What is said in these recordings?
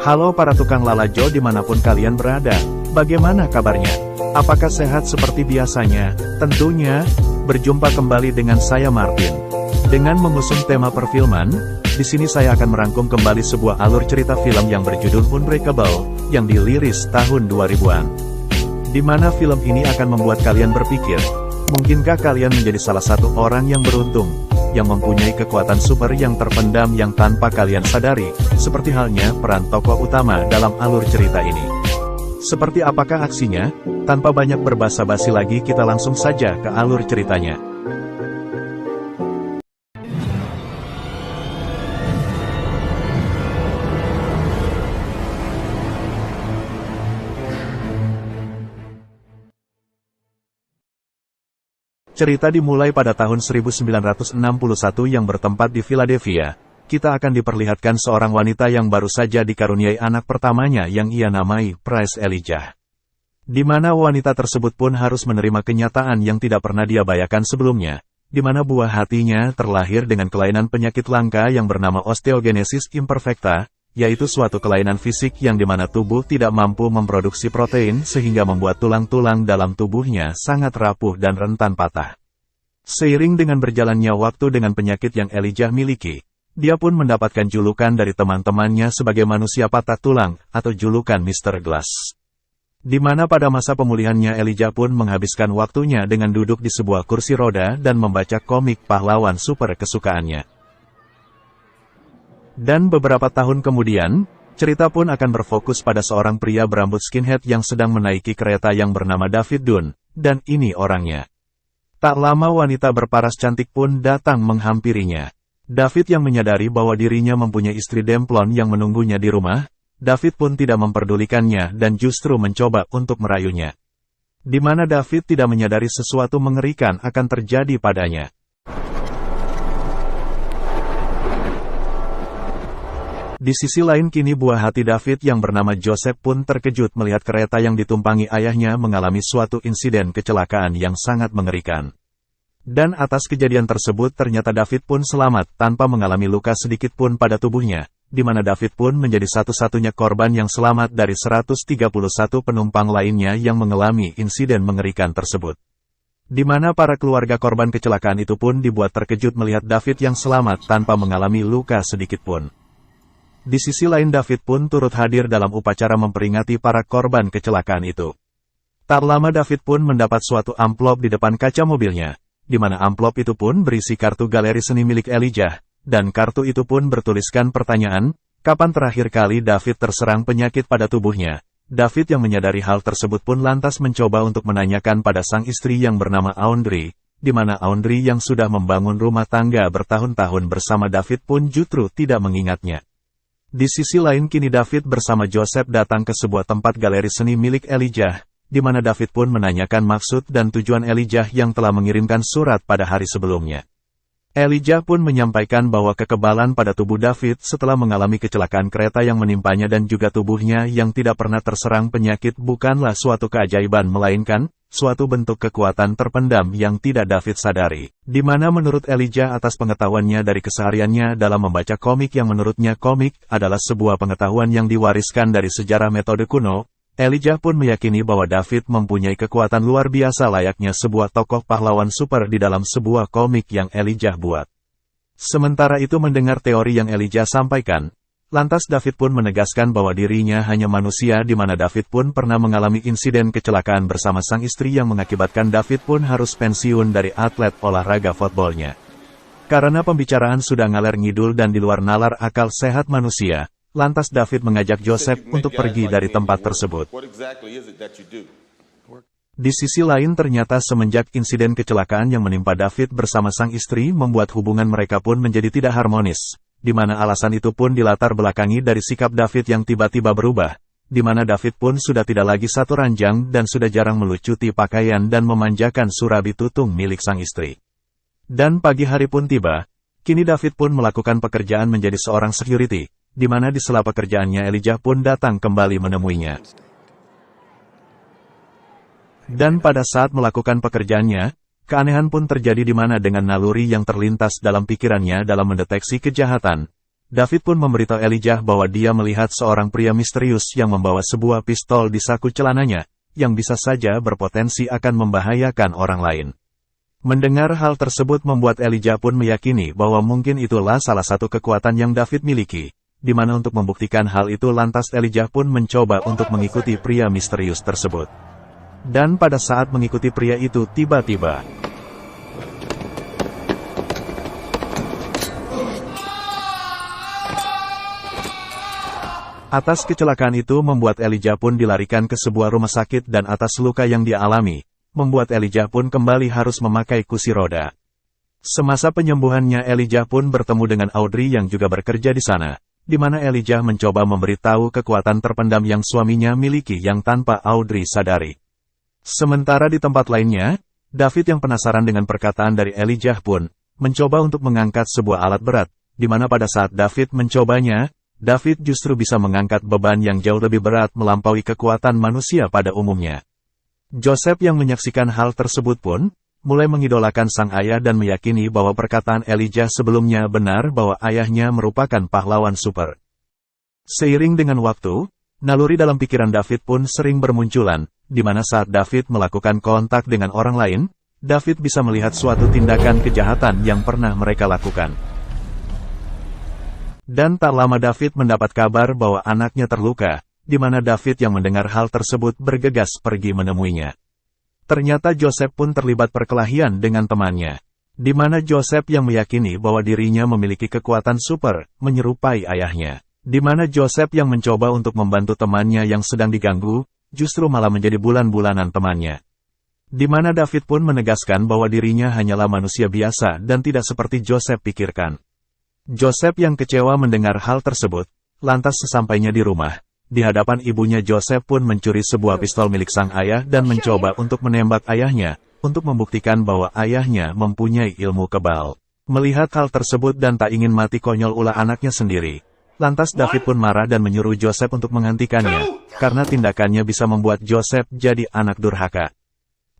Halo para tukang lalajo dimanapun kalian berada, bagaimana kabarnya? Apakah sehat seperti biasanya? Tentunya, berjumpa kembali dengan saya Martin. Dengan mengusung tema perfilman, di sini saya akan merangkum kembali sebuah alur cerita film yang berjudul Unbreakable, yang diliris tahun 2000-an. Di mana film ini akan membuat kalian berpikir, mungkinkah kalian menjadi salah satu orang yang beruntung, yang mempunyai kekuatan super yang terpendam yang tanpa kalian sadari, seperti halnya peran tokoh utama dalam alur cerita ini. Seperti apakah aksinya? Tanpa banyak berbasa-basi lagi kita langsung saja ke alur ceritanya. Cerita dimulai pada tahun 1961 yang bertempat di Philadelphia. Kita akan diperlihatkan seorang wanita yang baru saja dikaruniai anak pertamanya yang ia namai Price Elijah. Di mana wanita tersebut pun harus menerima kenyataan yang tidak pernah dia bayangkan sebelumnya, di mana buah hatinya terlahir dengan kelainan penyakit langka yang bernama osteogenesis imperfecta, yaitu suatu kelainan fisik yang dimana tubuh tidak mampu memproduksi protein sehingga membuat tulang-tulang dalam tubuhnya sangat rapuh dan rentan patah. Seiring dengan berjalannya waktu dengan penyakit yang Elijah miliki, dia pun mendapatkan julukan dari teman-temannya sebagai manusia patah tulang, atau julukan Mr. Glass. Di mana pada masa pemulihannya Elijah pun menghabiskan waktunya dengan duduk di sebuah kursi roda dan membaca komik pahlawan super kesukaannya. Dan beberapa tahun kemudian, cerita pun akan berfokus pada seorang pria berambut skinhead yang sedang menaiki kereta yang bernama David Dunn, dan ini orangnya. Tak lama wanita berparas cantik pun datang menghampirinya. David yang menyadari bahwa dirinya mempunyai istri demplon yang menunggunya di rumah, David pun tidak memperdulikannya dan justru mencoba untuk merayunya. Di mana David tidak menyadari sesuatu mengerikan akan terjadi padanya. Di sisi lain kini buah hati David yang bernama Joseph pun terkejut melihat kereta yang ditumpangi ayahnya mengalami suatu insiden kecelakaan yang sangat mengerikan. Dan atas kejadian tersebut ternyata David pun selamat tanpa mengalami luka sedikit pun pada tubuhnya, di mana David pun menjadi satu-satunya korban yang selamat dari 131 penumpang lainnya yang mengalami insiden mengerikan tersebut. Di mana para keluarga korban kecelakaan itu pun dibuat terkejut melihat David yang selamat tanpa mengalami luka sedikit pun. Di sisi lain David pun turut hadir dalam upacara memperingati para korban kecelakaan itu. Tak lama David pun mendapat suatu amplop di depan kaca mobilnya, di mana amplop itu pun berisi kartu galeri seni milik Elijah, dan kartu itu pun bertuliskan pertanyaan, kapan terakhir kali David terserang penyakit pada tubuhnya. David yang menyadari hal tersebut pun lantas mencoba untuk menanyakan pada sang istri yang bernama Audrey, di mana Audrey yang sudah membangun rumah tangga bertahun-tahun bersama David pun justru tidak mengingatnya. Di sisi lain kini David bersama Joseph datang ke sebuah tempat galeri seni milik Elijah, di mana David pun menanyakan maksud dan tujuan Elijah yang telah mengirimkan surat pada hari sebelumnya. Elijah pun menyampaikan bahwa kekebalan pada tubuh David setelah mengalami kecelakaan kereta yang menimpanya dan juga tubuhnya yang tidak pernah terserang penyakit bukanlah suatu keajaiban melainkan suatu bentuk kekuatan terpendam yang tidak David sadari. Di mana menurut Elijah atas pengetahuannya dari kesehariannya dalam membaca komik yang menurutnya komik adalah sebuah pengetahuan yang diwariskan dari sejarah metode kuno, Elijah pun meyakini bahwa David mempunyai kekuatan luar biasa layaknya sebuah tokoh pahlawan super di dalam sebuah komik yang Elijah buat. Sementara itu mendengar teori yang Elijah sampaikan, lantas David pun menegaskan bahwa dirinya hanya manusia di mana David pun pernah mengalami insiden kecelakaan bersama sang istri yang mengakibatkan David pun harus pensiun dari atlet olahraga footballnya. Karena pembicaraan sudah ngaler ngidul dan di luar nalar akal sehat manusia, lantas David mengajak Joseph untuk pergi dari tempat tersebut. Di sisi lain ternyata semenjak insiden kecelakaan yang menimpa David bersama sang istri membuat hubungan mereka pun menjadi tidak harmonis, di mana alasan itu pun dilatar belakangi dari sikap David yang tiba-tiba berubah, di mana David pun sudah tidak lagi satu ranjang dan sudah jarang melucuti pakaian dan memanjakan surabi tutung milik sang istri. Dan pagi hari pun tiba, kini David pun melakukan pekerjaan menjadi seorang security, di mana di sela pekerjaannya Elijah pun datang kembali menemuinya. Dan pada saat melakukan pekerjaannya, keanehan pun terjadi di mana dengan naluri yang terlintas dalam pikirannya dalam mendeteksi kejahatan, David pun memberitahu Elijah bahwa dia melihat seorang pria misterius yang membawa sebuah pistol di saku celananya, yang bisa saja berpotensi akan membahayakan orang lain. Mendengar hal tersebut membuat Elijah pun meyakini bahwa mungkin itulah salah satu kekuatan yang David miliki, di mana untuk membuktikan hal itu lantas Elijah pun mencoba untuk mengikuti pria misterius tersebut. Dan pada saat mengikuti pria itu tiba-tiba, atas kecelakaan itu membuat Elijah pun dilarikan ke sebuah rumah sakit dan atas luka yang dia alami, membuat Elijah pun kembali harus memakai kursi roda. Semasa penyembuhannya Elijah pun bertemu dengan Audrey yang juga bekerja di sana, di mana Elijah mencoba memberitahu kekuatan terpendam yang suaminya miliki yang tanpa Audrey sadari. Sementara di tempat lainnya, David yang penasaran dengan perkataan dari Elijah pun mencoba untuk mengangkat sebuah alat berat, di mana pada saat David mencobanya, David justru bisa mengangkat beban yang jauh lebih berat melampaui kekuatan manusia pada umumnya. Joseph yang menyaksikan hal tersebut pun mulai mengidolakan sang ayah dan meyakini bahwa perkataan Elijah sebelumnya benar bahwa ayahnya merupakan pahlawan super. Seiring dengan waktu, naluri dalam pikiran David pun sering bermunculan, di mana saat David melakukan kontak dengan orang lain, David bisa melihat suatu tindakan kejahatan yang pernah mereka lakukan. Dan tak lama David mendapat kabar bahwa anaknya terluka, di mana David yang mendengar hal tersebut bergegas pergi menemuinya. Ternyata Joseph pun terlibat perkelahian dengan temannya, di mana Joseph yang meyakini bahwa dirinya memiliki kekuatan super, menyerupai ayahnya. Di mana Joseph yang mencoba untuk membantu temannya yang sedang diganggu, justru malah menjadi bulan-bulanan temannya. Di mana David pun menegaskan bahwa dirinya hanyalah manusia biasa dan tidak seperti Joseph pikirkan. Joseph yang kecewa mendengar hal tersebut, lantas sesampainya di rumah, di hadapan ibunya Joseph pun mencuri sebuah pistol milik sang ayah dan mencoba untuk menembak ayahnya, untuk membuktikan bahwa ayahnya mempunyai ilmu kebal. Melihat hal tersebut dan tak ingin mati konyol ulah anaknya sendiri, lantas David pun marah dan menyuruh Joseph untuk menghentikannya, karena tindakannya bisa membuat Joseph jadi anak durhaka.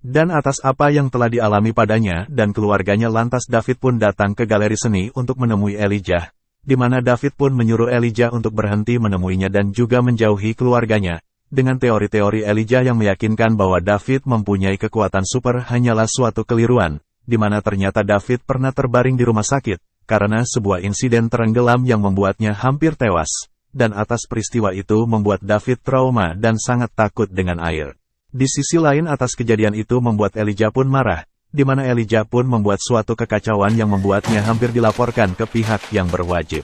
Dan atas apa yang telah dialami padanya dan keluarganya lantas David pun datang ke galeri seni untuk menemui Elijah, di mana David pun menyuruh Elijah untuk berhenti menemuinya dan juga menjauhi keluarganya, dengan teori-teori Elijah yang meyakinkan bahwa David mempunyai kekuatan super hanyalah suatu keliruan, di mana ternyata David pernah terbaring di rumah sakit, karena sebuah insiden tenggelam yang membuatnya hampir tewas, dan atas peristiwa itu membuat David trauma dan sangat takut dengan air. Di sisi lain atas kejadian itu membuat Elijah pun marah, di mana Elijah pun membuat suatu kekacauan yang membuatnya hampir dilaporkan ke pihak yang berwajib.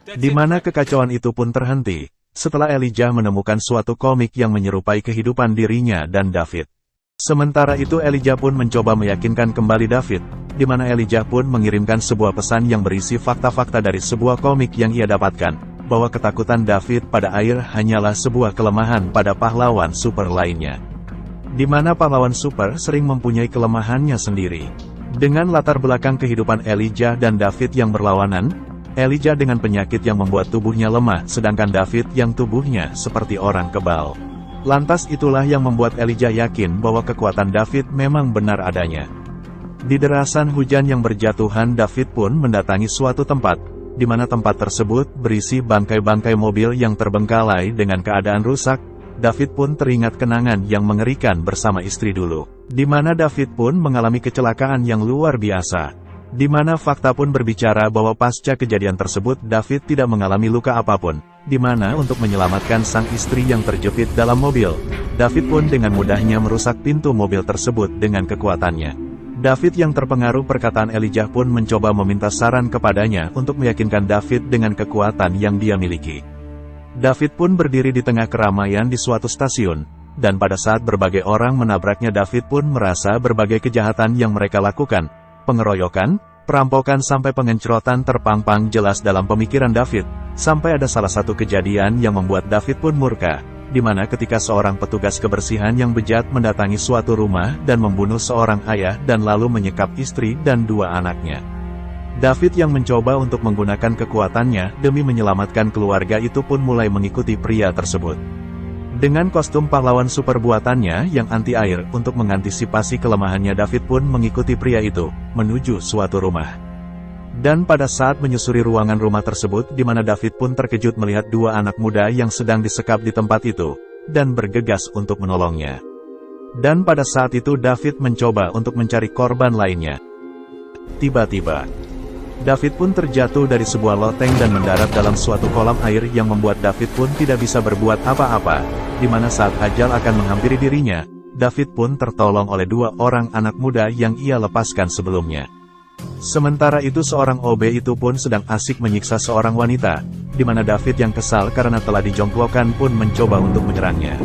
Di mana kekacauan itu pun terhenti, setelah Elijah menemukan suatu komik yang menyerupai kehidupan dirinya dan David. Sementara itu Elijah pun mencoba meyakinkan kembali David, di mana Elijah pun mengirimkan sebuah pesan yang berisi fakta-fakta dari sebuah komik yang ia dapatkan, bahwa ketakutan David pada air hanyalah sebuah kelemahan pada pahlawan super lainnya. Di mana pahlawan super sering mempunyai kelemahannya sendiri. Dengan latar belakang kehidupan Elijah dan David yang berlawanan, Elijah dengan penyakit yang membuat tubuhnya lemah, sedangkan David yang tubuhnya seperti orang kebal. Lantas itulah yang membuat Elijah yakin bahwa kekuatan David memang benar adanya. Di derasan hujan yang berjatuhan David pun mendatangi suatu tempat, di mana tempat tersebut berisi bangkai-bangkai mobil yang terbengkalai dengan keadaan rusak. David pun teringat kenangan yang mengerikan bersama istri dulu, di mana David pun mengalami kecelakaan yang luar biasa. Di mana fakta pun berbicara bahwa pasca kejadian tersebut David tidak mengalami luka apapun, di mana untuk menyelamatkan sang istri yang terjepit dalam mobil, David pun dengan mudahnya merusak pintu mobil tersebut dengan kekuatannya. David yang terpengaruh perkataan Elijah pun mencoba meminta saran kepadanya untuk meyakinkan David dengan kekuatan yang dia miliki. David pun berdiri di tengah keramaian di suatu stasiun, dan pada saat berbagai orang menabraknya David pun merasa berbagai kejahatan yang mereka lakukan, pengeroyokan, perampokan sampai pengencrotan terpampang jelas dalam pemikiran David, sampai ada salah satu kejadian yang membuat David pun murka, di mana ketika seorang petugas kebersihan yang bejat mendatangi suatu rumah dan membunuh seorang ayah dan lalu menyekap istri dan dua anaknya. David yang mencoba untuk menggunakan kekuatannya demi menyelamatkan keluarga itu pun mulai mengikuti pria tersebut. Dengan kostum pahlawan super buatannya yang anti-air untuk mengantisipasi kelemahannya David pun mengikuti pria itu, menuju suatu rumah. Dan pada saat menyusuri ruangan rumah tersebut di mana David pun terkejut melihat dua anak muda yang sedang disekap di tempat itu, dan bergegas untuk menolongnya. Dan pada saat itu David mencoba untuk mencari korban lainnya. Tiba-tiba, David pun terjatuh dari sebuah loteng dan mendarat dalam suatu kolam air yang membuat David pun tidak bisa berbuat apa-apa, di mana saat ajal akan menghampiri dirinya, David pun tertolong oleh dua orang anak muda yang ia lepaskan sebelumnya. Sementara itu seorang OB itu pun sedang asik menyiksa seorang wanita, di mana David yang kesal karena telah dijongklokkan pun mencoba untuk menyerangnya.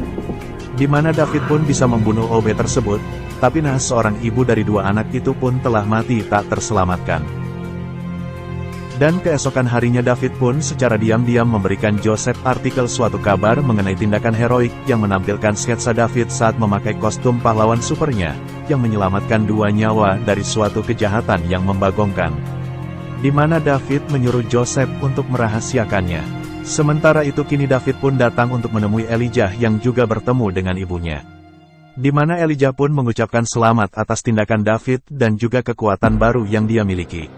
Di mana David pun bisa membunuh OB tersebut, tapi nah seorang ibu dari dua anak itu pun telah mati tak terselamatkan. Dan keesokan harinya David pun secara diam-diam memberikan Joseph artikel suatu kabar mengenai tindakan heroik yang menampilkan sketsa David saat memakai kostum pahlawan supernya, yang menyelamatkan dua nyawa dari suatu kejahatan yang membagongkan. Di mana David menyuruh Joseph untuk merahasiakannya. Sementara itu kini David pun datang untuk menemui Elijah yang juga bertemu dengan ibunya. Di mana Elijah pun mengucapkan selamat atas tindakan David dan juga kekuatan baru yang dia miliki.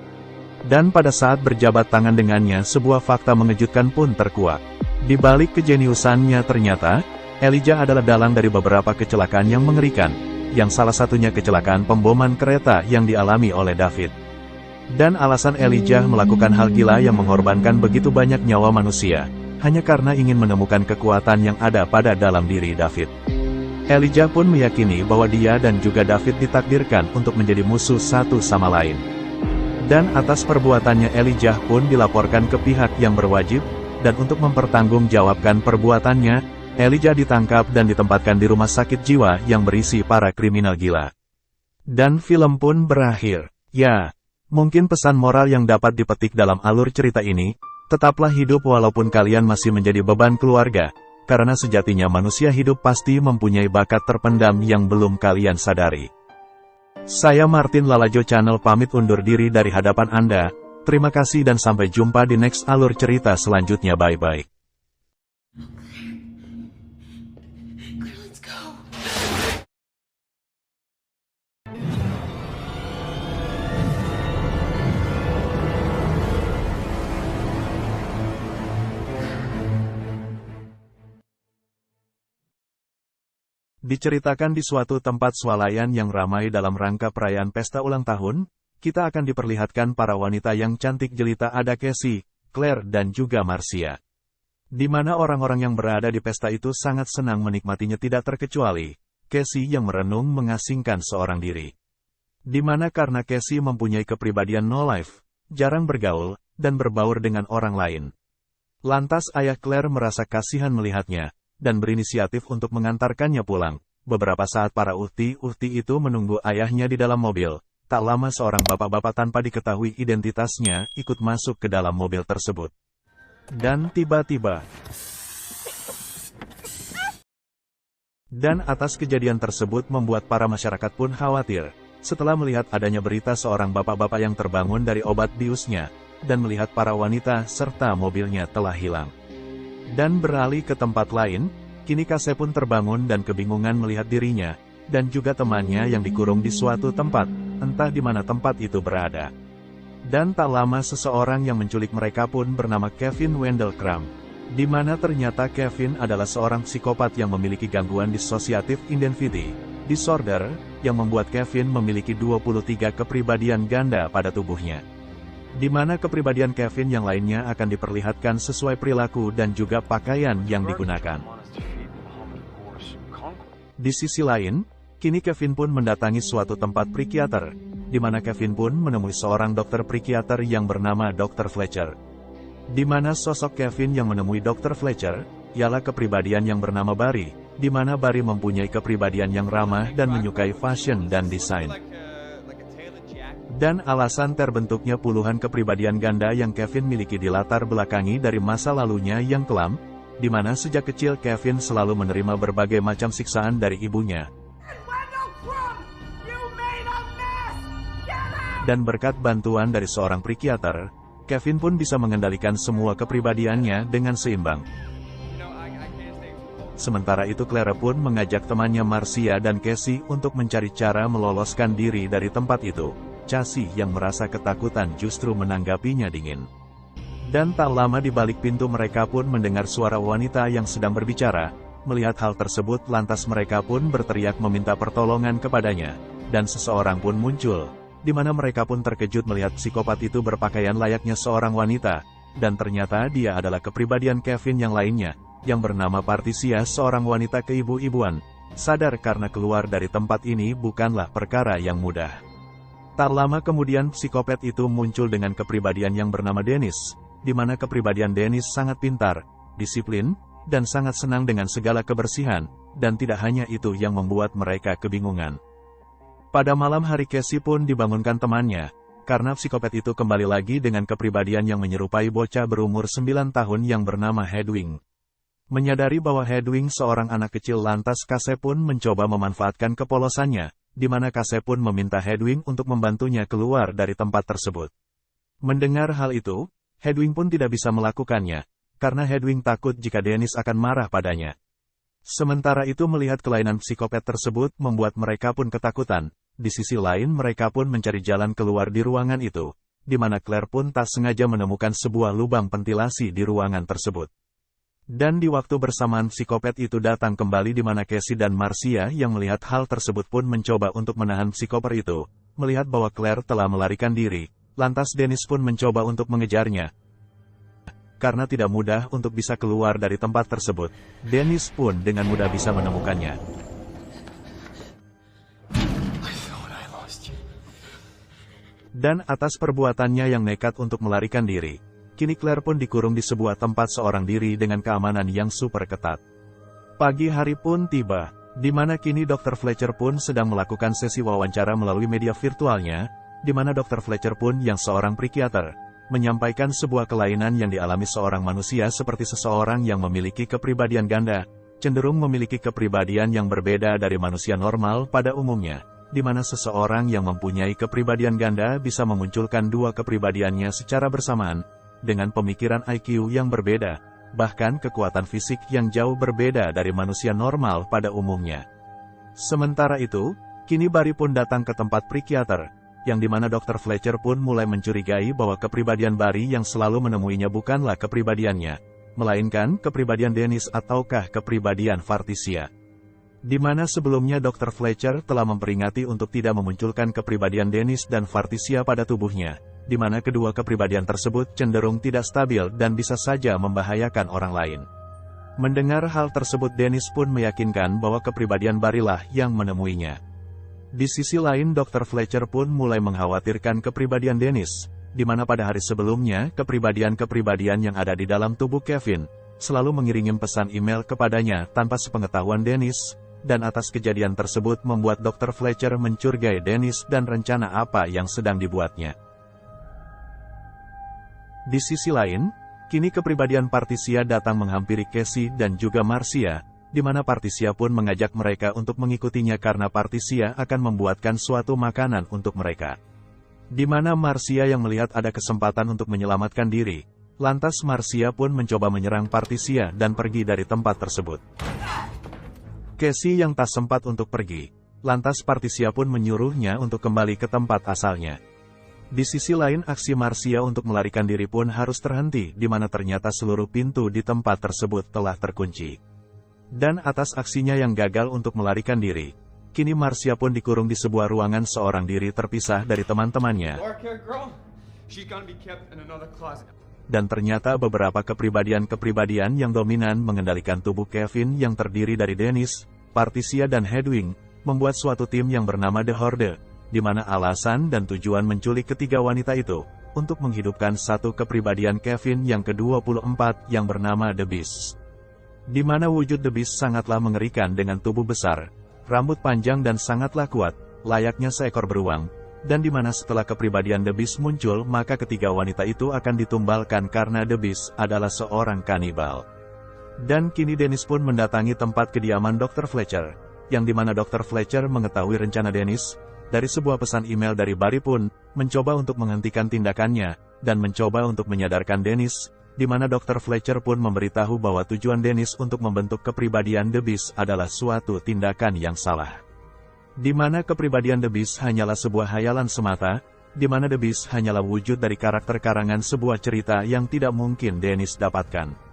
Dan pada saat berjabat tangan dengannya sebuah fakta mengejutkan pun terkuak. Di balik kejeniusannya ternyata, Elijah adalah dalang dari beberapa kecelakaan yang mengerikan, yang salah satunya kecelakaan pemboman kereta yang dialami oleh David. Dan alasan Elijah melakukan hal gila yang mengorbankan begitu banyak nyawa manusia, hanya karena ingin menemukan kekuatan yang ada pada dalam diri David. Elijah pun meyakini bahwa dia dan juga David ditakdirkan untuk menjadi musuh satu sama lain. Dan atas perbuatannya Elijah pun dilaporkan ke pihak yang berwajib, dan untuk mempertanggungjawabkan perbuatannya, Elijah ditangkap dan ditempatkan di rumah sakit jiwa yang berisi para kriminal gila. Dan film pun berakhir. Ya, mungkin pesan moral yang dapat dipetik dalam alur cerita ini, tetaplah hidup walaupun kalian masih menjadi beban keluarga, karena sejatinya manusia hidup pasti mempunyai bakat terpendam yang belum kalian sadari. Saya Martin Lalajo Channel pamit undur diri dari hadapan Anda. Terima kasih dan sampai jumpa di next alur cerita selanjutnya. Bye-bye. Diceritakan di suatu tempat swalayan yang ramai dalam rangka perayaan pesta ulang tahun, kita akan diperlihatkan para wanita yang cantik jelita, ada Cassie, Claire dan juga Marcia. Di mana orang-orang yang berada di pesta itu sangat senang menikmatinya tidak terkecuali Cassie yang merenung mengasingkan seorang diri. Di mana karena Cassie mempunyai kepribadian no life, jarang bergaul, dan berbaur dengan orang lain. Lantas ayah Claire merasa kasihan melihatnya, dan berinisiatif untuk mengantarkannya pulang. Beberapa saat para uhti-uhti itu menunggu ayahnya di dalam mobil. Tak lama seorang bapak-bapak tanpa diketahui identitasnya ikut masuk ke dalam mobil tersebut. Dan tiba-tiba, dan atas kejadian tersebut membuat para masyarakat pun khawatir, setelah melihat adanya berita seorang bapak-bapak yang terbangun dari obat biusnya, dan melihat para wanita serta mobilnya telah hilang. Dan beralih ke tempat lain, kini Kase pun terbangun dan kebingungan melihat dirinya, dan juga temannya yang dikurung di suatu tempat, entah di mana tempat itu berada. Dan tak lama seseorang yang menculik mereka pun bernama Kevin Wendell Crumb, di mana ternyata Kevin adalah seorang psikopat yang memiliki gangguan dissociative identity disorder, yang membuat Kevin memiliki 23 kepribadian ganda pada tubuhnya. Di mana kepribadian Kevin yang lainnya akan diperlihatkan sesuai perilaku dan juga pakaian yang digunakan. Di sisi lain, kini Kevin pun mendatangi suatu tempat psikiater, di mana Kevin pun menemui seorang dokter psikiater yang bernama Dr. Fletcher. Di mana sosok Kevin yang menemui Dr. Fletcher, ialah kepribadian yang bernama Barry, di mana Barry mempunyai kepribadian yang ramah dan menyukai fashion dan desain. Dan alasan terbentuknya puluhan kepribadian ganda yang Kevin miliki dilatar belakangi dari masa lalunya yang kelam, di mana sejak kecil Kevin selalu menerima berbagai macam siksaan dari ibunya. Dan berkat bantuan dari seorang psikiater, Kevin pun bisa mengendalikan semua kepribadiannya dengan seimbang. Sementara itu Claire pun mengajak temannya Marcia dan Cassie untuk mencari cara meloloskan diri dari tempat itu. Cassie yang merasa ketakutan justru menanggapinya dingin. Dan tak lama di balik pintu mereka pun mendengar suara wanita yang sedang berbicara. Melihat hal tersebut lantas mereka pun berteriak meminta pertolongan kepadanya. Dan seseorang pun muncul, di mana mereka pun terkejut melihat psikopat itu berpakaian layaknya seorang wanita. Dan ternyata dia adalah kepribadian Kevin yang lainnya, yang bernama Patricia, seorang wanita keibu-ibuan. Sadar karena keluar dari tempat ini bukanlah perkara yang mudah. Tak lama kemudian psikopat itu muncul dengan kepribadian yang bernama Dennis, di mana kepribadian Dennis sangat pintar, disiplin, dan sangat senang dengan segala kebersihan, dan tidak hanya itu yang membuat mereka kebingungan. Pada malam hari Cassie pun dibangunkan temannya, karena psikopat itu kembali lagi dengan kepribadian yang menyerupai bocah berumur 9 tahun yang bernama Hedwig. Menyadari bahwa Hedwig seorang anak kecil lantas Cassie pun mencoba memanfaatkan kepolosannya, di mana Cassie pun meminta Hedwig untuk membantunya keluar dari tempat tersebut. Mendengar hal itu, Hedwig pun tidak bisa melakukannya, karena Hedwig takut jika Dennis akan marah padanya. Sementara itu melihat kelainan psikopat tersebut membuat mereka pun ketakutan, di sisi lain mereka pun mencari jalan keluar di ruangan itu, di mana Claire pun tak sengaja menemukan sebuah lubang ventilasi di ruangan tersebut. Dan di waktu bersamaan psikopat itu datang kembali di mana Cassie dan Marcia yang melihat hal tersebut pun mencoba untuk menahan psikopat itu. Melihat bahwa Claire telah melarikan diri, lantas Dennis pun mencoba untuk mengejarnya. Karena tidak mudah untuk bisa keluar dari tempat tersebut, Dennis pun dengan mudah bisa menemukannya. Dan atas perbuatannya yang nekat untuk melarikan diri, kini Claire pun dikurung di sebuah tempat seorang diri dengan keamanan yang super ketat. Pagi hari pun tiba, di mana kini Dr. Fletcher pun sedang melakukan sesi wawancara melalui media virtualnya, di mana Dr. Fletcher pun yang seorang psikiater, menyampaikan sebuah kelainan yang dialami seorang manusia seperti seseorang yang memiliki kepribadian ganda, cenderung memiliki kepribadian yang berbeda dari manusia normal pada umumnya, di mana seseorang yang mempunyai kepribadian ganda bisa memunculkan dua kepribadiannya secara bersamaan, dengan pemikiran IQ yang berbeda, bahkan kekuatan fisik yang jauh berbeda dari manusia normal pada umumnya. Sementara itu, kini Barry pun datang ke tempat psikiater, yang dimana Dr. Fletcher pun mulai mencurigai bahwa kepribadian Barry yang selalu menemuinya bukanlah kepribadiannya, melainkan kepribadian Dennis ataukah kepribadian Patricia. Di mana sebelumnya Dr. Fletcher telah memperingati untuk tidak memunculkan kepribadian Dennis dan Patricia pada tubuhnya, di mana kedua kepribadian tersebut cenderung tidak stabil dan bisa saja membahayakan orang lain. Mendengar hal tersebut Dennis pun meyakinkan bahwa kepribadian Barry lah yang menemuinya. Di sisi lain Dr. Fletcher pun mulai mengkhawatirkan kepribadian Dennis, di mana pada hari sebelumnya kepribadian-kepribadian yang ada di dalam tubuh Kevin selalu mengirim pesan email kepadanya tanpa sepengetahuan Dennis, dan atas kejadian tersebut membuat Dr. Fletcher mencurigai Dennis dan rencana apa yang sedang dibuatnya. Di sisi lain, kini kepribadian Patricia datang menghampiri Cassie dan juga Marcia, di mana Patricia pun mengajak mereka untuk mengikutinya karena Patricia akan membuatkan suatu makanan untuk mereka. Di mana Marcia yang melihat ada kesempatan untuk menyelamatkan diri, lantas Marcia pun mencoba menyerang Patricia dan pergi dari tempat tersebut. Cassie yang tak sempat untuk pergi, lantas Patricia pun menyuruhnya untuk kembali ke tempat asalnya. Di sisi lain aksi Marcia untuk melarikan diri pun harus terhenti di mana ternyata seluruh pintu di tempat tersebut telah terkunci. Dan atas aksinya yang gagal untuk melarikan diri, kini Marcia pun dikurung di sebuah ruangan seorang diri terpisah dari teman-temannya. Dan ternyata beberapa kepribadian-kepribadian yang dominan mengendalikan tubuh Kevin yang terdiri dari Dennis, Patricia dan Hedwig, membuat suatu tim yang bernama The Horde, di mana alasan dan tujuan menculik ketiga wanita itu, untuk menghidupkan satu kepribadian Kevin yang ke-24 yang bernama The Beast. Di mana wujud The Beast sangatlah mengerikan dengan tubuh besar, rambut panjang dan sangatlah kuat, layaknya seekor beruang, dan di mana setelah kepribadian The Beast muncul maka ketiga wanita itu akan ditumbalkan karena The Beast adalah seorang kanibal. Dan kini Dennis pun mendatangi tempat kediaman Dr. Fletcher, yang di mana Dr. Fletcher mengetahui rencana Dennis. Dari sebuah pesan email dari Barry pun, mencoba untuk menghentikan tindakannya, dan mencoba untuk menyadarkan Dennis, di mana Dr. Fletcher pun memberitahu bahwa tujuan Dennis untuk membentuk kepribadian The Beast adalah suatu tindakan yang salah. Di mana kepribadian The Beast hanyalah sebuah hayalan semata, di mana The Beast hanyalah wujud dari karakter karangan sebuah cerita yang tidak mungkin Dennis dapatkan.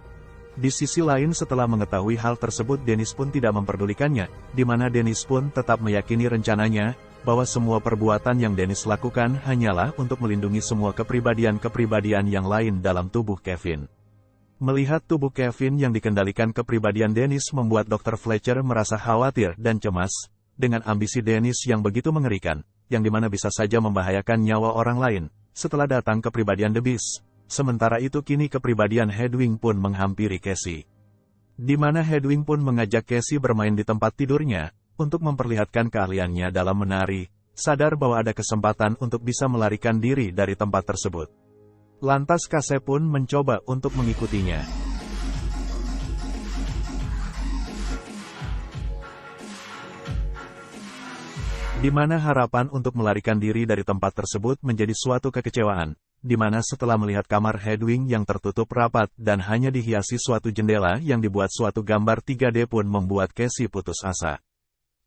Di sisi lain setelah mengetahui hal tersebut Dennis pun tidak memperdulikannya, di mana Dennis pun tetap meyakini rencananya, bahwa semua perbuatan yang Dennis lakukan hanyalah untuk melindungi semua kepribadian-kepribadian yang lain dalam tubuh Kevin. Melihat tubuh Kevin yang dikendalikan kepribadian Dennis membuat Dr. Fletcher merasa khawatir dan cemas, dengan ambisi Dennis yang begitu mengerikan, yang dimana bisa saja membahayakan nyawa orang lain, setelah datang kepribadian The Beast. Sementara itu kini kepribadian Hedwig pun menghampiri Cassie. Di mana Hedwig pun mengajak Cassie bermain di tempat tidurnya, untuk memperlihatkan keahliannya dalam menari, sadar bahwa ada kesempatan untuk bisa melarikan diri dari tempat tersebut. Lantas Cassie pun mencoba untuk mengikutinya. Di mana harapan untuk melarikan diri dari tempat tersebut menjadi suatu kekecewaan, di mana setelah melihat kamar Hedwig yang tertutup rapat dan hanya dihiasi suatu jendela yang dibuat suatu gambar 3D pun membuat Cassie putus asa.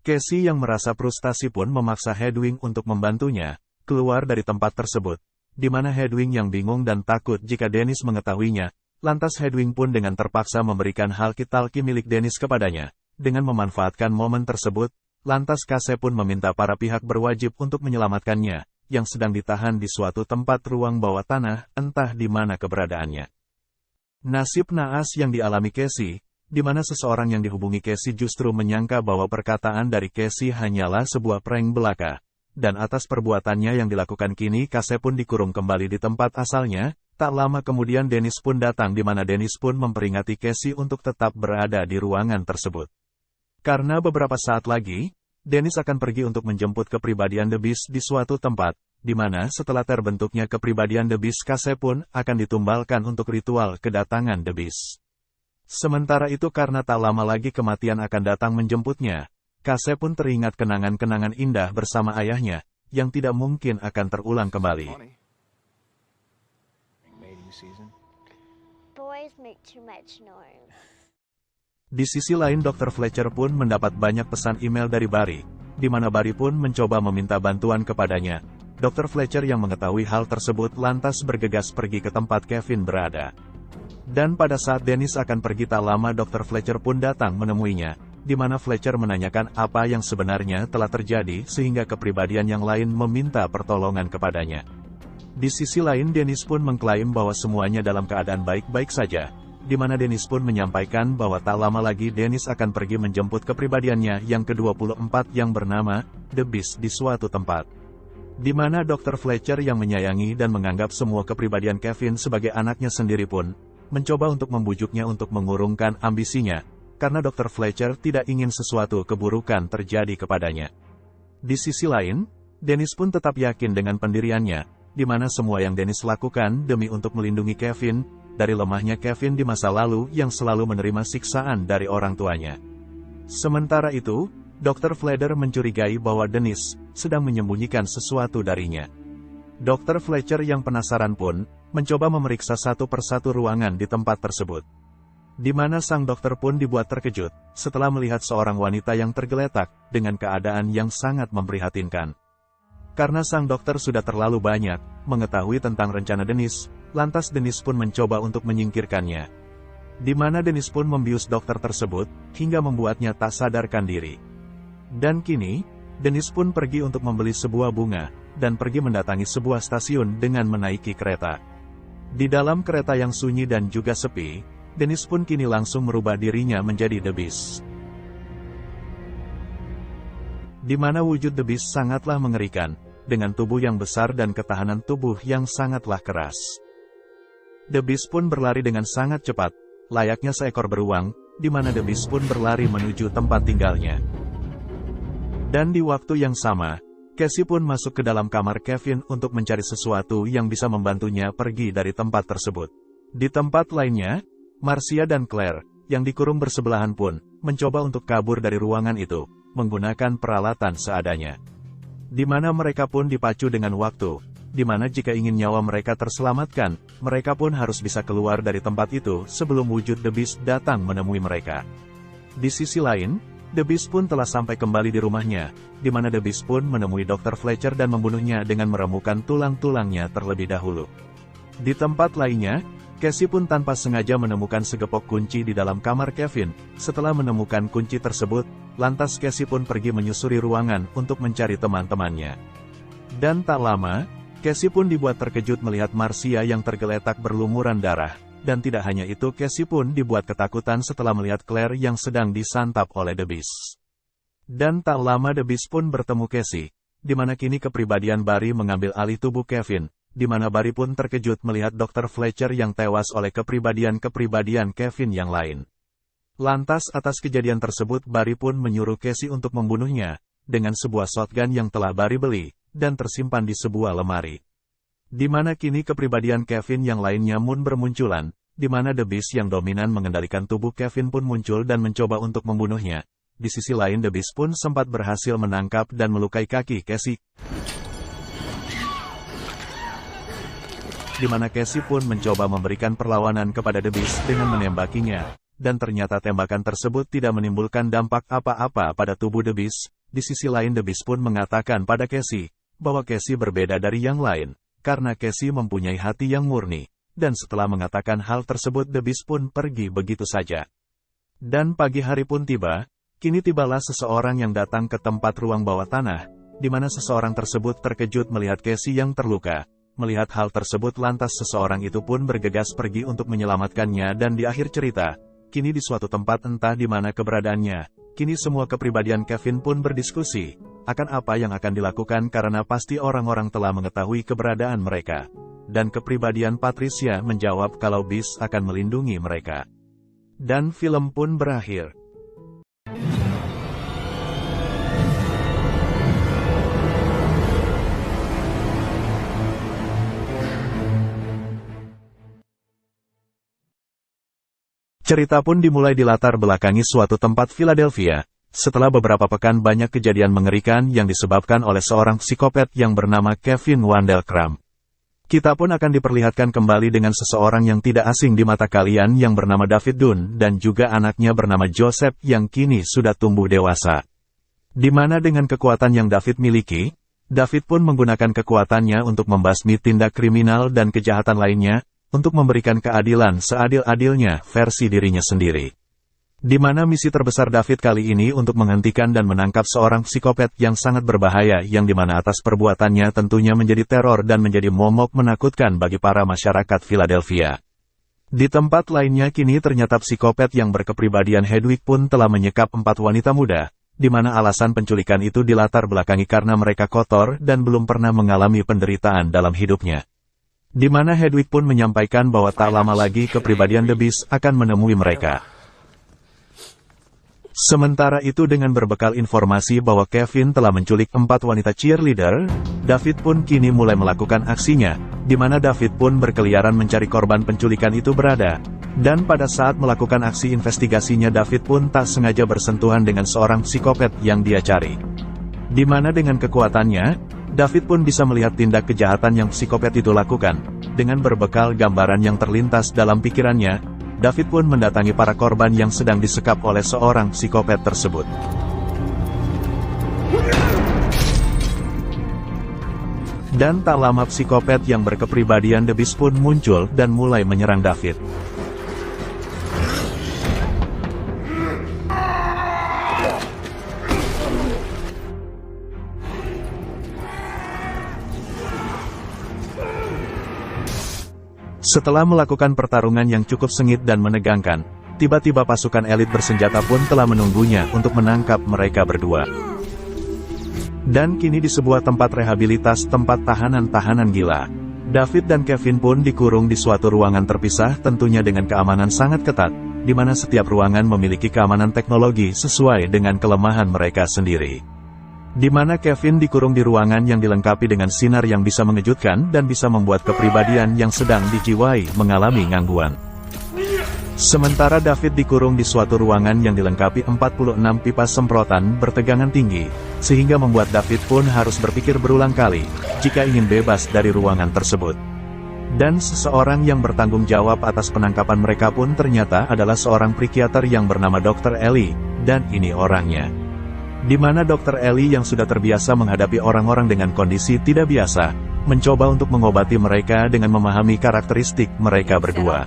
Cassie yang merasa frustasi pun memaksa Hedwig untuk membantunya keluar dari tempat tersebut, di mana Hedwig yang bingung dan takut jika Dennis mengetahuinya. Lantas Hedwig pun dengan terpaksa memberikan walkie-talkie milik Dennis kepadanya. Dengan memanfaatkan momen tersebut, lantas Cassie pun meminta para pihak berwajib untuk menyelamatkannya, yang sedang ditahan di suatu tempat ruang bawah tanah, entah di mana keberadaannya. Nasib naas yang dialami Cassie, di mana seseorang yang dihubungi Cassie justru menyangka bahwa perkataan dari Cassie hanyalah sebuah prank belaka. Dan atas perbuatannya yang dilakukan kini Cassie pun dikurung kembali di tempat asalnya. Tak lama kemudian Dennis pun datang di mana Dennis pun memperingati Cassie untuk tetap berada di ruangan tersebut. Karena beberapa saat lagi, Dennis akan pergi untuk menjemput kepribadian The Beast di suatu tempat, di mana setelah terbentuknya kepribadian The Beast Cassie pun akan ditumbalkan untuk ritual kedatangan The Beast. Sementara itu karena tak lama lagi kematian akan datang menjemputnya, Cassie pun teringat kenangan-kenangan indah bersama ayahnya, yang tidak mungkin akan terulang kembali. Di sisi lain Dr. Fletcher pun mendapat banyak pesan email dari Barry, di mana Barry pun mencoba meminta bantuan kepadanya. Dr. Fletcher yang mengetahui hal tersebut lantas bergegas pergi ke tempat Kevin berada. Dan pada saat Dennis akan pergi tak lama Dr. Fletcher pun datang menemuinya, di mana Fletcher menanyakan apa yang sebenarnya telah terjadi sehingga kepribadian yang lain meminta pertolongan kepadanya. Di sisi lain Dennis pun mengklaim bahwa semuanya dalam keadaan baik-baik saja, di mana Dennis pun menyampaikan bahwa tak lama lagi Dennis akan pergi menjemput kepribadiannya yang ke-24 yang bernama The Beast di suatu tempat. Di mana Dr. Fletcher yang menyayangi dan menganggap semua kepribadian Kevin sebagai anaknya sendiri pun mencoba untuk membujuknya untuk mengurungkan ambisinya, karena Dr. Fletcher tidak ingin sesuatu keburukan terjadi kepadanya. Di sisi lain, Dennis pun tetap yakin dengan pendiriannya, di mana semua yang Dennis lakukan demi untuk melindungi Kevin, dari lemahnya Kevin di masa lalu yang selalu menerima siksaan dari orang tuanya. Sementara itu, Dr. Fletcher mencurigai bahwa Dennis sedang menyembunyikan sesuatu darinya. Dr. Fletcher yang penasaran pun mencoba memeriksa satu persatu ruangan di tempat tersebut. Di mana sang dokter pun dibuat terkejut, setelah melihat seorang wanita yang tergeletak, dengan keadaan yang sangat memprihatinkan. Karena sang dokter sudah terlalu banyak mengetahui tentang rencana Dennis, lantas Dennis pun mencoba untuk menyingkirkannya. Di mana Dennis pun membius dokter tersebut, hingga membuatnya tak sadarkan diri. Dan kini, Dennis pun pergi untuk membeli sebuah bunga, dan pergi mendatangi sebuah stasiun dengan menaiki kereta. Di dalam kereta yang sunyi dan juga sepi, Dennis pun kini langsung merubah dirinya menjadi The Beast. Di mana wujud The Beast sangatlah mengerikan, dengan tubuh yang besar dan ketahanan tubuh yang sangatlah keras. The Beast pun berlari dengan sangat cepat, layaknya seekor beruang, di mana The Beast pun berlari menuju tempat tinggalnya. Dan di waktu yang sama, Cassie pun masuk ke dalam kamar Kevin untuk mencari sesuatu yang bisa membantunya pergi dari tempat tersebut. Di tempat lainnya, Marcia dan Claire, yang dikurung bersebelahan pun, mencoba untuk kabur dari ruangan itu, menggunakan peralatan seadanya. Di mana mereka pun dipacu dengan waktu, di mana jika ingin nyawa mereka terselamatkan, mereka pun harus bisa keluar dari tempat itu sebelum wujud The Beast datang menemui mereka. Di sisi lain, The Beast pun telah sampai kembali di rumahnya, di mana The Beast pun menemui Dr. Fletcher dan membunuhnya dengan meremukan tulang-tulangnya terlebih dahulu. Di tempat lainnya, Casey pun tanpa sengaja menemukan segepok kunci di dalam kamar Kevin. Setelah menemukan kunci tersebut, lantas Casey pun pergi menyusuri ruangan untuk mencari teman-temannya. Dan tak lama, Casey pun dibuat terkejut melihat Marcia yang tergeletak berlumuran darah. Dan tidak hanya itu, Casey pun dibuat ketakutan setelah melihat Claire yang sedang disantap oleh The Beast. Dan tak lama The Beast pun bertemu Casey, di mana kini kepribadian Barry mengambil alih tubuh Kevin, di mana Barry pun terkejut melihat Dr. Fletcher yang tewas oleh kepribadian Kevin yang lain. Lantas atas kejadian tersebut Barry pun menyuruh Casey untuk membunuhnya, dengan sebuah shotgun yang telah Barry beli, dan tersimpan di sebuah lemari. Di mana kini kepribadian Kevin yang lainnya pun bermunculan, di mana The Beast yang dominan mengendalikan tubuh Kevin pun muncul dan mencoba untuk membunuhnya. Di sisi lain The Beast pun sempat berhasil menangkap dan melukai kaki Casey, di mana Casey pun mencoba memberikan perlawanan kepada The Beast dengan menembakinya, dan ternyata tembakan tersebut tidak menimbulkan dampak apa-apa pada tubuh The Beast. Di sisi lain The Beast pun mengatakan pada Casey, bahwa Casey berbeda dari yang lain, karena Casey mempunyai hati yang murni, dan setelah mengatakan hal tersebut The Beast pun pergi begitu saja. Dan pagi hari pun tiba, kini tibalah seseorang yang datang ke tempat ruang bawah tanah, di mana seseorang tersebut terkejut melihat Casey yang terluka. Melihat hal tersebut lantas seseorang itu pun bergegas pergi untuk menyelamatkannya dan di akhir cerita, kini di suatu tempat entah di mana keberadaannya, kini semua kepribadian Kevin pun berdiskusi, akan apa yang akan dilakukan karena pasti orang-orang telah mengetahui keberadaan mereka. Dan kepribadian Patricia menjawab kalau Beast akan melindungi mereka. Dan film pun berakhir. Cerita pun dimulai di latar belakangi suatu tempat Philadelphia. Setelah beberapa pekan banyak kejadian mengerikan yang disebabkan oleh seorang psikopat yang bernama Kevin Wendell Crumb. Kita pun akan diperlihatkan kembali dengan seseorang yang tidak asing di mata kalian yang bernama David Dunn dan juga anaknya bernama Joseph yang kini sudah tumbuh dewasa. Di mana dengan kekuatan yang David miliki, David pun menggunakan kekuatannya untuk membasmi tindak kriminal dan kejahatan lainnya, untuk memberikan keadilan seadil-adilnya versi dirinya sendiri. Di mana misi terbesar David kali ini untuk menghentikan dan menangkap seorang psikopat yang sangat berbahaya yang dimana atas perbuatannya tentunya menjadi teror dan menjadi momok menakutkan bagi para masyarakat Philadelphia. Di tempat lainnya kini ternyata psikopat yang berkepribadian Hedwig pun telah menyekap 4 wanita muda, di mana alasan penculikan itu dilatar belakangi karena mereka kotor dan belum pernah mengalami penderitaan dalam hidupnya. Di mana Hedwig pun menyampaikan bahwa tak lama lagi kepribadian The Beast akan menemui mereka. Sementara itu dengan berbekal informasi bahwa Kevin telah menculik 4 wanita cheerleader, David pun kini mulai melakukan aksinya, di mana David pun berkeliaran mencari korban penculikan itu berada. Dan pada saat melakukan aksi investigasinya David pun tak sengaja bersentuhan dengan seorang psikopat yang dia cari. Di mana dengan kekuatannya, David pun bisa melihat tindak kejahatan yang psikopat itu lakukan. Dengan berbekal gambaran yang terlintas dalam pikirannya, David pun mendatangi para korban yang sedang disekap oleh seorang psikopat tersebut. Dan tak lama psikopat yang berkepribadian The Beast pun muncul dan mulai menyerang David. Setelah melakukan pertarungan yang cukup sengit dan menegangkan, tiba-tiba pasukan elit bersenjata pun telah menunggunya untuk menangkap mereka berdua. Dan kini di sebuah tempat rehabilitas tempat tahanan-tahanan gila, David dan Kevin pun dikurung di suatu ruangan terpisah tentunya dengan keamanan sangat ketat, di mana setiap ruangan memiliki keamanan teknologi sesuai dengan kelemahan mereka sendiri. Di mana Kevin dikurung di ruangan yang dilengkapi dengan sinar yang bisa mengejutkan dan bisa membuat kepribadian yang sedang dijiwai mengalami gangguan. Sementara David dikurung di suatu ruangan yang dilengkapi 46 pipa semprotan bertegangan tinggi, sehingga membuat David pun harus berpikir berulang kali, jika ingin bebas dari ruangan tersebut. Dan seseorang yang bertanggung jawab atas penangkapan mereka pun ternyata adalah seorang psikiater yang bernama Dr. Ellie, dan ini orangnya. Di mana Dr. Ellie yang sudah terbiasa menghadapi orang-orang dengan kondisi tidak biasa, mencoba untuk mengobati mereka dengan memahami karakteristik mereka berdua.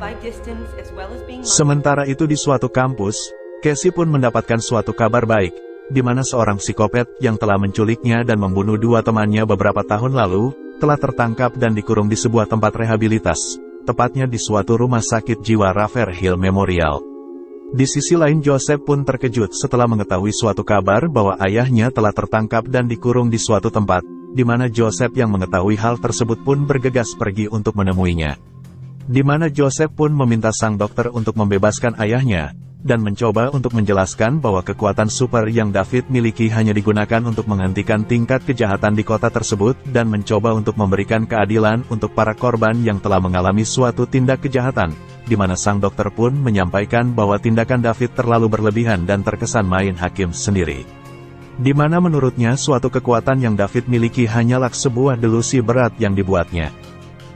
Sementara itu di suatu kampus, Casey pun mendapatkan suatu kabar baik, di mana seorang psikopat yang telah menculiknya dan membunuh dua temannya beberapa tahun lalu, telah tertangkap dan dikurung di sebuah tempat rehabilitas, tepatnya di suatu rumah sakit jiwa Rafer Hill Memorial. Di sisi lain Joseph pun terkejut setelah mengetahui suatu kabar bahwa ayahnya telah tertangkap dan dikurung di suatu tempat, di mana Joseph yang mengetahui hal tersebut pun bergegas pergi untuk menemuinya. Di mana Joseph pun meminta sang dokter untuk membebaskan ayahnya, dan mencoba untuk menjelaskan bahwa kekuatan super yang David miliki hanya digunakan untuk menghentikan tingkat kejahatan di kota tersebut dan mencoba untuk memberikan keadilan untuk para korban yang telah mengalami suatu tindak kejahatan, di mana sang dokter pun menyampaikan bahwa tindakan David terlalu berlebihan dan terkesan main hakim sendiri. Di mana menurutnya suatu kekuatan yang David miliki hanyalah sebuah delusi berat yang dibuatnya.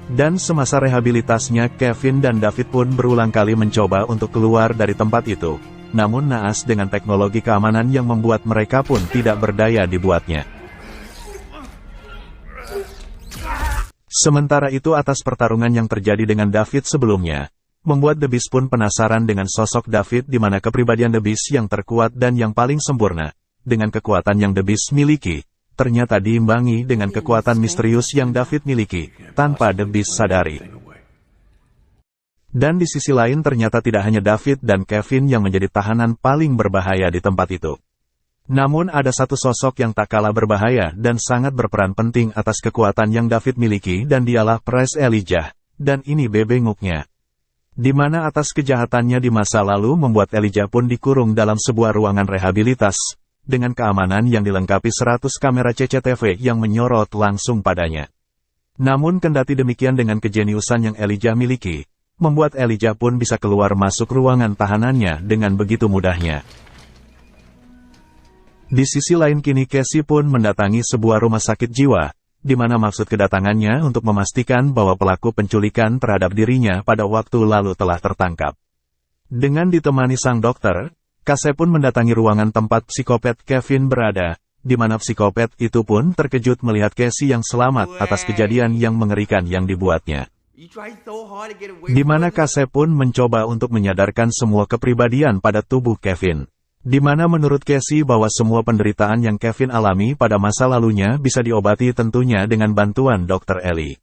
Dan semasa rehabilitasnya Kevin dan David pun berulang kali mencoba untuk keluar dari tempat itu. Namun naas dengan teknologi keamanan yang membuat mereka pun tidak berdaya dibuatnya. Sementara itu atas pertarungan yang terjadi dengan David sebelumnya, membuat The Beast pun penasaran dengan sosok David di mana kepribadian The Beast yang terkuat dan yang paling sempurna, dengan kekuatan yang The Beast miliki, ternyata diimbangi dengan kekuatan misterius yang David miliki, tanpa The Beast sadari. Dan di sisi lain ternyata tidak hanya David dan Kevin yang menjadi tahanan paling berbahaya di tempat itu. Namun ada satu sosok yang tak kalah berbahaya dan sangat berperan penting atas kekuatan yang David miliki dan dialah Prince Elijah, dan ini bebenguknya. Di mana atas kejahatannya di masa lalu membuat Elijah pun dikurung dalam sebuah ruangan rehabilitas, dengan keamanan yang dilengkapi 100 kamera CCTV yang menyorot langsung padanya. Namun kendati demikian dengan kejeniusan yang Elijah miliki, membuat Elijah pun bisa keluar masuk ruangan tahanannya dengan begitu mudahnya. Di sisi lain kini Casey pun mendatangi sebuah rumah sakit jiwa, di mana maksud kedatangannya untuk memastikan bahwa pelaku penculikan terhadap dirinya pada waktu lalu telah tertangkap. Dengan ditemani sang dokter, Casey pun mendatangi ruangan tempat psikopat Kevin berada, di mana psikopat itu pun terkejut melihat Casey yang selamat atas kejadian yang mengerikan yang dibuatnya. Di mana Casey pun mencoba untuk menyadarkan semua kepribadian pada tubuh Kevin. Di mana menurut Casey bahwa semua penderitaan yang Kevin alami pada masa lalunya bisa diobati tentunya dengan bantuan Dr. Ellie.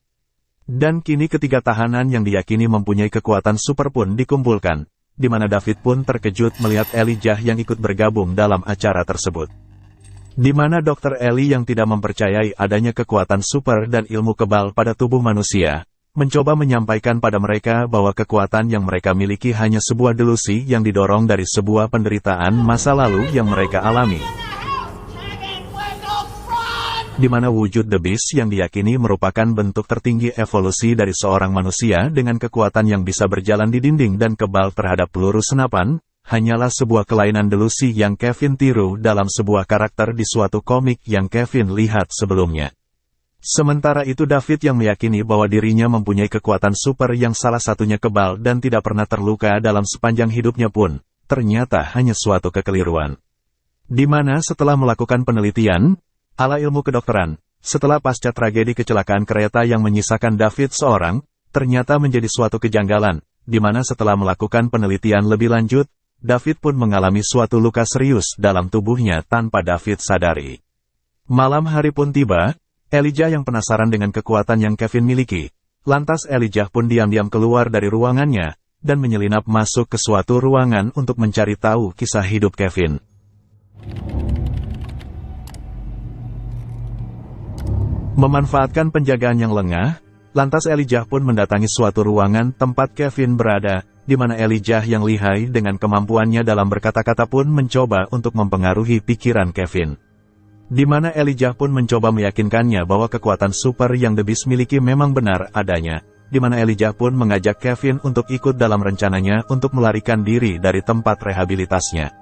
Dan kini ketiga tahanan yang diyakini mempunyai kekuatan super pun dikumpulkan, di mana David pun terkejut melihat Elijah yang ikut bergabung dalam acara tersebut. Di mana Dr. Ellie yang tidak mempercayai adanya kekuatan super dan ilmu kebal pada tubuh manusia, mencoba menyampaikan pada mereka bahwa kekuatan yang mereka miliki hanya sebuah delusi yang didorong dari sebuah penderitaan masa lalu yang mereka alami. Di mana wujud The Beast yang diyakini merupakan bentuk tertinggi evolusi dari seorang manusia dengan kekuatan yang bisa berjalan di dinding dan kebal terhadap peluru senapan, hanyalah sebuah kelainan delusi yang Kevin tiru dalam sebuah karakter di suatu komik yang Kevin lihat sebelumnya. Sementara itu David yang meyakini bahwa dirinya mempunyai kekuatan super yang salah satunya kebal dan tidak pernah terluka dalam sepanjang hidupnya pun, ternyata hanya suatu kekeliruan. Di mana setelah melakukan penelitian, ala ilmu kedokteran, setelah pasca tragedi kecelakaan kereta yang menyisakan David seorang, ternyata menjadi suatu kejanggalan, di mana setelah melakukan penelitian lebih lanjut, David pun mengalami suatu luka serius dalam tubuhnya tanpa David sadari. Malam hari pun tiba, Elijah yang penasaran dengan kekuatan yang Kevin miliki, lantas Elijah pun diam-diam keluar dari ruangannya, dan menyelinap masuk ke suatu ruangan untuk mencari tahu kisah hidup Kevin. Memanfaatkan penjagaan yang lengah, lantas Elijah pun mendatangi suatu ruangan tempat Kevin berada, di mana Elijah yang lihai dengan kemampuannya dalam berkata-kata pun mencoba untuk mempengaruhi pikiran Kevin. Di mana Elijah pun mencoba meyakinkannya bahwa kekuatan super yang The Beast miliki memang benar adanya, di mana Elijah pun mengajak Kevin untuk ikut dalam rencananya untuk melarikan diri dari tempat rehabilitasnya.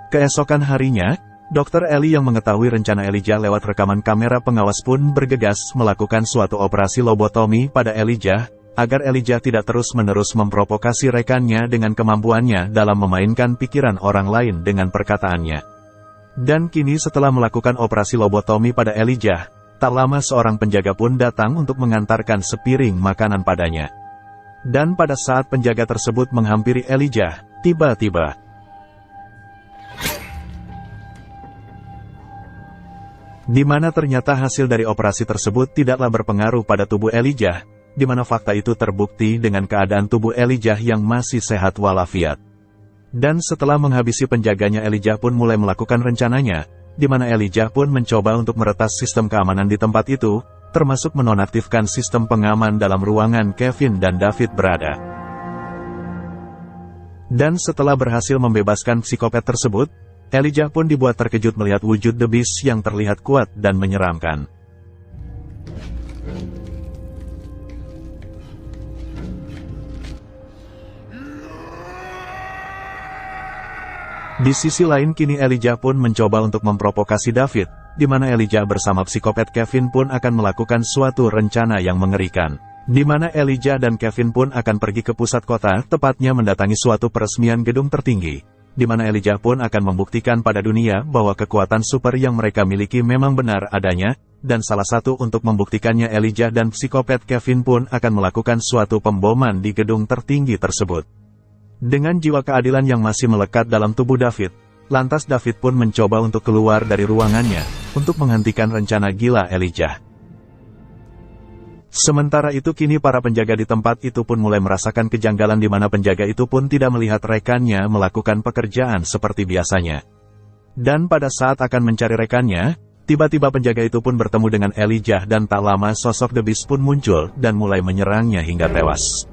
Keesokan harinya, Dr. Ellie yang mengetahui rencana Elijah lewat rekaman kamera pengawas pun bergegas melakukan suatu operasi lobotomi pada Elijah, agar Elijah tidak terus-menerus memprovokasi rekannya dengan kemampuannya dalam memainkan pikiran orang lain dengan perkataannya. Dan kini setelah melakukan operasi lobotomi pada Elijah, tak lama seorang penjaga pun datang untuk mengantarkan sepiring makanan padanya. Dan pada saat penjaga tersebut menghampiri Elijah, tiba-tiba di mana ternyata hasil dari operasi tersebut tidaklah berpengaruh pada tubuh Elijah, di mana fakta itu terbukti dengan keadaan tubuh Elijah yang masih sehat walafiat. Dan setelah menghabisi penjaganya, Elijah pun mulai melakukan rencananya, di mana Elijah pun mencoba untuk meretas sistem keamanan di tempat itu, termasuk menonaktifkan sistem pengaman dalam ruangan Kevin dan David berada. Dan setelah berhasil membebaskan psikopat tersebut, Elijah pun dibuat terkejut melihat wujud The Beast yang terlihat kuat dan menyeramkan. Di sisi lain kini Elijah pun mencoba untuk memprovokasi David, di mana Elijah bersama psikopat Kevin pun akan melakukan suatu rencana yang mengerikan. Di mana Elijah dan Kevin pun akan pergi ke pusat kota, tepatnya mendatangi suatu peresmian gedung tertinggi, di mana Elijah pun akan membuktikan pada dunia bahwa kekuatan super yang mereka miliki memang benar adanya, dan salah satu untuk membuktikannya Elijah dan psikopat Kevin pun akan melakukan suatu pemboman di gedung tertinggi tersebut. Dengan jiwa keadilan yang masih melekat dalam tubuh David, lantas David pun mencoba untuk keluar dari ruangannya, untuk menghentikan rencana gila Elijah. Sementara itu kini para penjaga di tempat itu pun mulai merasakan kejanggalan di mana penjaga itu pun tidak melihat rekannya melakukan pekerjaan seperti biasanya. Dan pada saat akan mencari rekannya, tiba-tiba penjaga itu pun bertemu dengan Elijah dan tak lama sosok The Beast pun muncul dan mulai menyerangnya hingga tewas.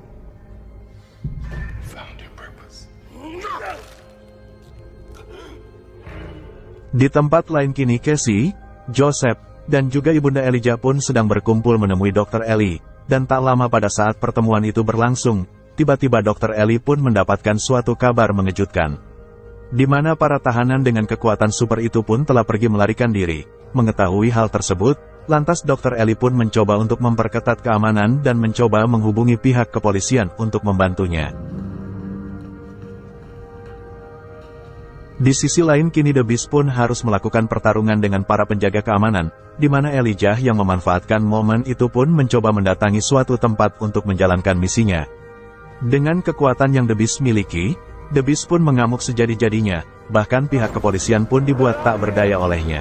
Di tempat lain kini Casey, Joseph, dan juga ibunda Elijah pun sedang berkumpul menemui Dr. Ellie, dan tak lama pada saat pertemuan itu berlangsung, tiba-tiba Dr. Ellie pun mendapatkan suatu kabar mengejutkan. Di mana para tahanan dengan kekuatan super itu pun telah pergi melarikan diri. Mengetahui hal tersebut, lantas Dr. Ellie pun mencoba untuk memperketat keamanan dan mencoba menghubungi pihak kepolisian untuk membantunya. Di sisi lain kini The Beast pun harus melakukan pertarungan dengan para penjaga keamanan, di mana Elijah yang memanfaatkan momen itu pun mencoba mendatangi suatu tempat untuk menjalankan misinya. Dengan kekuatan yang The Beast miliki, The Beast pun mengamuk sejadi-jadinya, bahkan pihak kepolisian pun dibuat tak berdaya olehnya.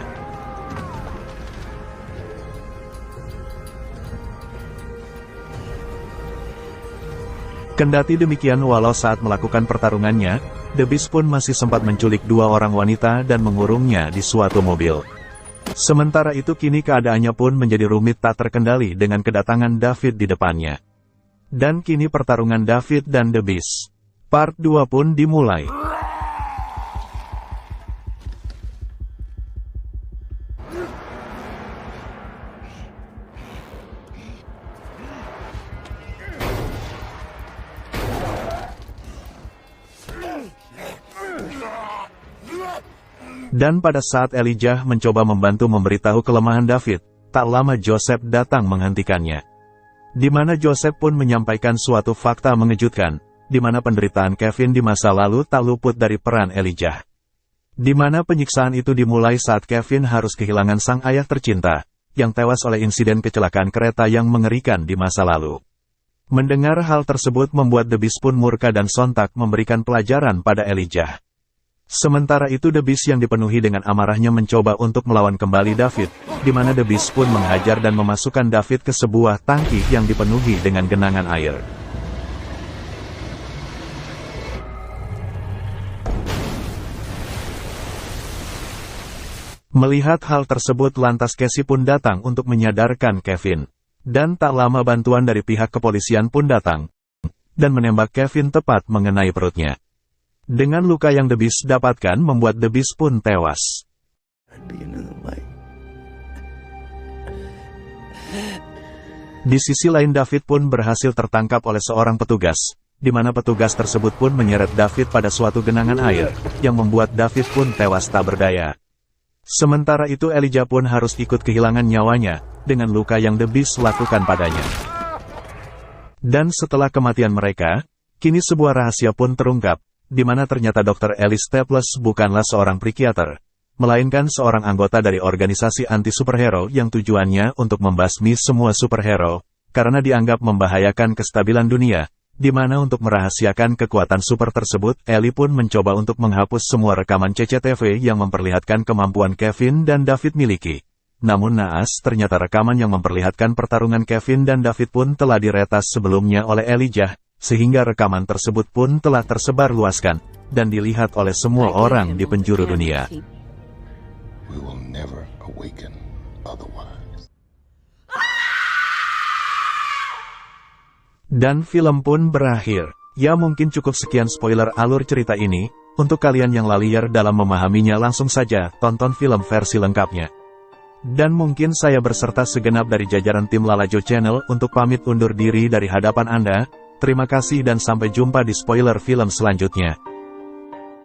Kendati demikian, walau saat melakukan pertarungannya, The Beast pun masih sempat menculik dua orang wanita dan mengurungnya di suatu mobil. Sementara itu kini keadaannya pun menjadi rumit tak terkendali dengan kedatangan David di depannya. Dan kini pertarungan David dan The Beast Part 2 pun dimulai. Dan pada saat Elijah mencoba membantu memberitahu kelemahan David, tak lama Joseph datang menghentikannya. Di mana Joseph pun menyampaikan suatu fakta mengejutkan, di mana penderitaan Kevin di masa lalu tak luput dari peran Elijah. Di mana penyiksaan itu dimulai saat Kevin harus kehilangan sang ayah tercinta, yang tewas oleh insiden kecelakaan kereta yang mengerikan di masa lalu. Mendengar hal tersebut membuat The Beast pun murka dan sontak memberikan pelajaran pada Elijah. Sementara itu The Beast yang dipenuhi dengan amarahnya mencoba untuk melawan kembali David, di mana The Beast pun menghajar dan memasukkan David ke sebuah tangki yang dipenuhi dengan genangan air. Melihat hal tersebut lantas Casey pun datang untuk menyadarkan Kevin. Dan tak lama bantuan dari pihak kepolisian pun datang, dan menembak Kevin tepat mengenai perutnya. Dengan luka yang The Beast dapatkan membuat The Beast pun tewas. Di sisi lain David pun berhasil tertangkap oleh seorang petugas, di mana petugas tersebut pun menyeret David pada suatu genangan air, yang membuat David pun tewas tak berdaya. Sementara itu Elijah pun harus ikut kehilangan nyawanya, dengan luka yang The Beast lakukan padanya. Dan setelah kematian mereka, kini sebuah rahasia pun terungkap, di mana ternyata Dr. Ellie Staples bukanlah seorang psikiater, melainkan seorang anggota dari organisasi anti-superhero yang tujuannya untuk membasmi semua superhero, karena dianggap membahayakan kestabilan dunia, di mana untuk merahasiakan kekuatan super tersebut, Ellie pun mencoba untuk menghapus semua rekaman CCTV yang memperlihatkan kemampuan Kevin dan David miliki. Namun naas, ternyata rekaman yang memperlihatkan pertarungan Kevin dan David pun telah diretas sebelumnya oleh Elijah, sehingga rekaman tersebut pun telah tersebar luaskan, dan dilihat oleh semua orang di penjuru dunia. We will never awaken otherwise. Dan film pun berakhir. Ya mungkin cukup sekian spoiler alur cerita ini, untuk kalian yang laliar dalam memahaminya langsung saja tonton film versi lengkapnya. Dan mungkin saya berserta segenap dari jajaran tim Lalajo Channel untuk pamit undur diri dari hadapan Anda. Terima kasih dan sampai jumpa di spoiler film selanjutnya.